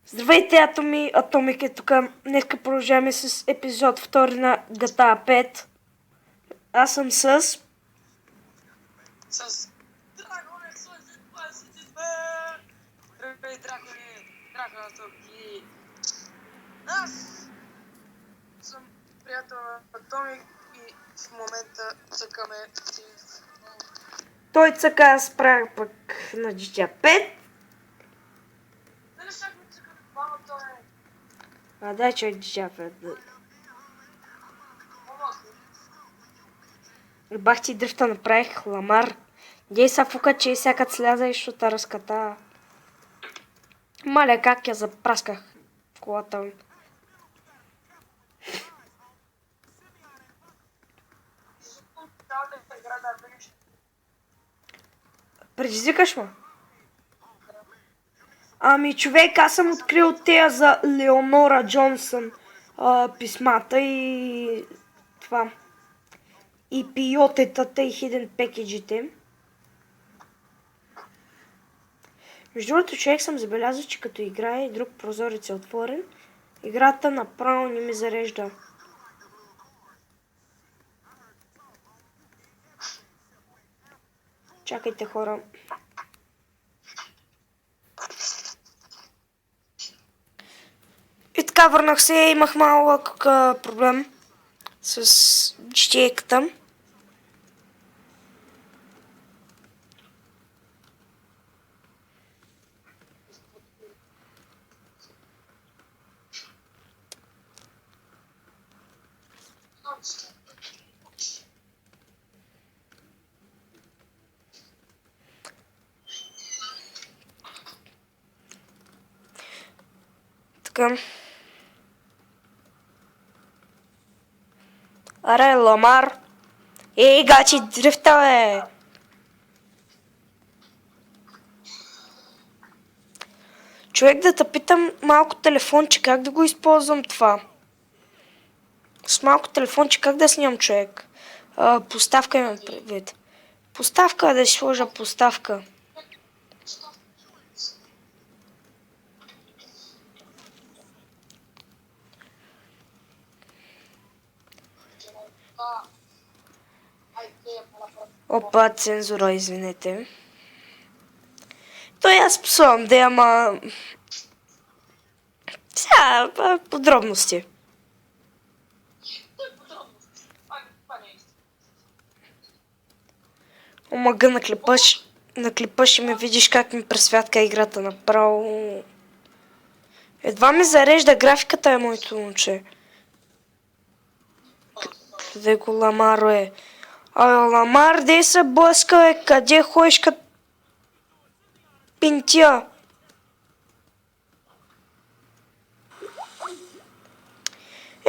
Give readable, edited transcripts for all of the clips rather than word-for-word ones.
Здравейте, Атомик е тук. Днеска продължаваме с епизод 2 на GTA 5. Аз съм с Драгоне, слънце 22! Здравей, Драгоне, Драгона тук и... Аз съм приятел на Атомик и в момента цъкаме и... той цъка, аз правя пък на GTA 5. Дали ще ми цъкаме двама, той е... А дай че е GTA 5. Бах ти дрифта направих, ламар. Дей са фука, че всяка сляза и шута разката. Маля, как я запрасках колата ми. Предизвикаш ме? Ами човек, аз съм открил тея за Леонора Джонсън писмата и това. И пиотетата и хиден пекеджите. Между другото, човек съм забелязал, че като играе и друг прозорец е отворен, играта направо не ми зарежда. Чакайте, хора. И така върнах се, имах малък проблем с четейката. Така. Аре, ламар. Ей, гачи, дрифта, бе! Човек, да те питам малко телефонче, как да го използвам това? С малко телефонче как да снимам, човек? Поставка имам предвид. Поставка, да си сложа поставка. Опа, цензура, извинете. Той аз псувам, да, ама... Сега, подробности. Омага на клипа ще ми видиш как ми пресвятка играта направо. Едва ми зарежда графиката е моето момче. Къде го ламаро е? Ламар, дей се блъска, е? Къде ходиш като пинтия?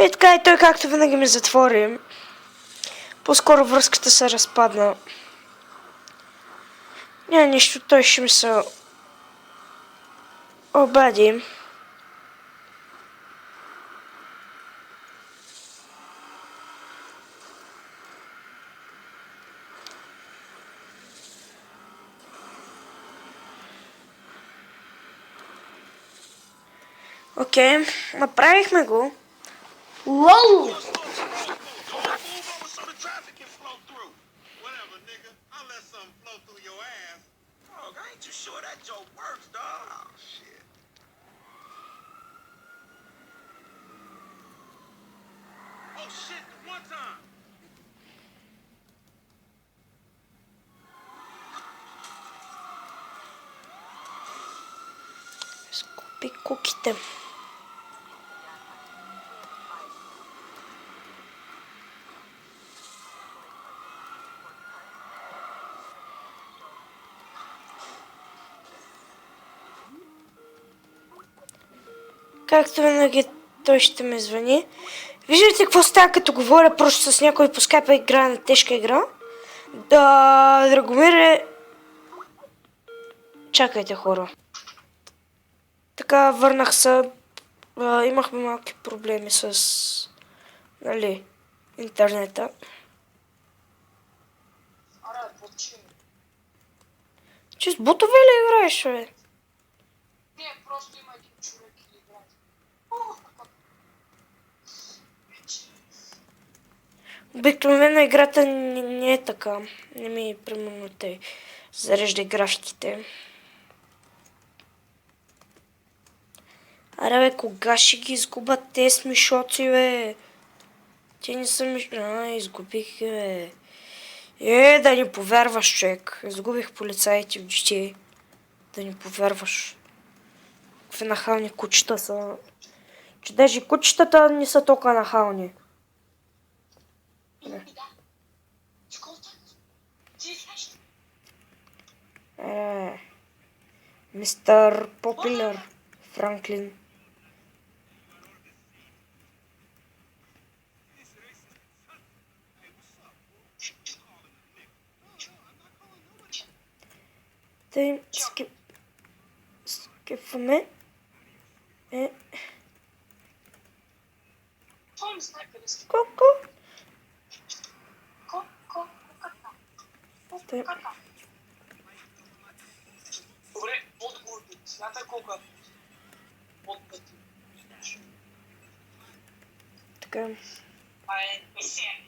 И така и той както винаги ми затвори. По-скоро връзката се разпадна. Няма нищо, той ще ми се обади. Окей, направихме го. Лол! Скупи куките. Както винаги той ще ме звъни. Виждате какво става като говоря просто с някой по скайпа игра на тежка игра? Да, Драгомир е... Чакайте, хора. Така, върнах се. Имахме малки проблеми с... Нали, интернета. Че с бутове ли играеш, бе? Не, просто има един човек Обикновено играта не е така. Не ми, примерно, те зарежда графиките. Аре бе, кога ще ги изгубят те смешоци, бе? Те не са изгубих, бе. Да ни повярваш, човек. Изгубих полицаите в GTA. Да ни повярваш. Какви нахални кучета са. Че даже кучетата не са толкова нахални. Да. Сколта? Ти знаеш? Мистер Популер Франклин. Тъй скипваме. Това не знае къде сте. Колко? Тъй. Добре, отговорите. Смятай колко е. От пъти. Така. Не си е.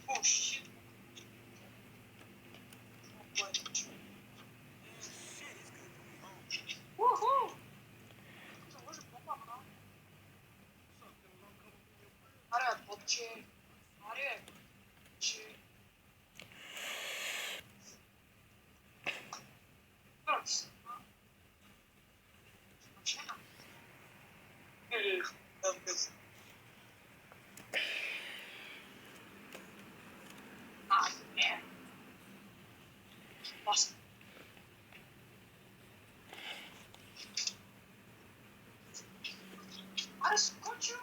Oh shit. Woohoo! Аре, ботче. Аре. Че. Търс. Не. Бас. Аре, скочи.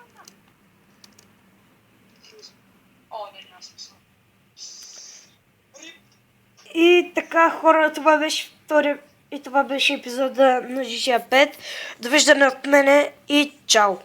О, не, аз съм. И така, хора, това беше втори... И това беше епизода на GTA 5. Довиждане от мене и чао!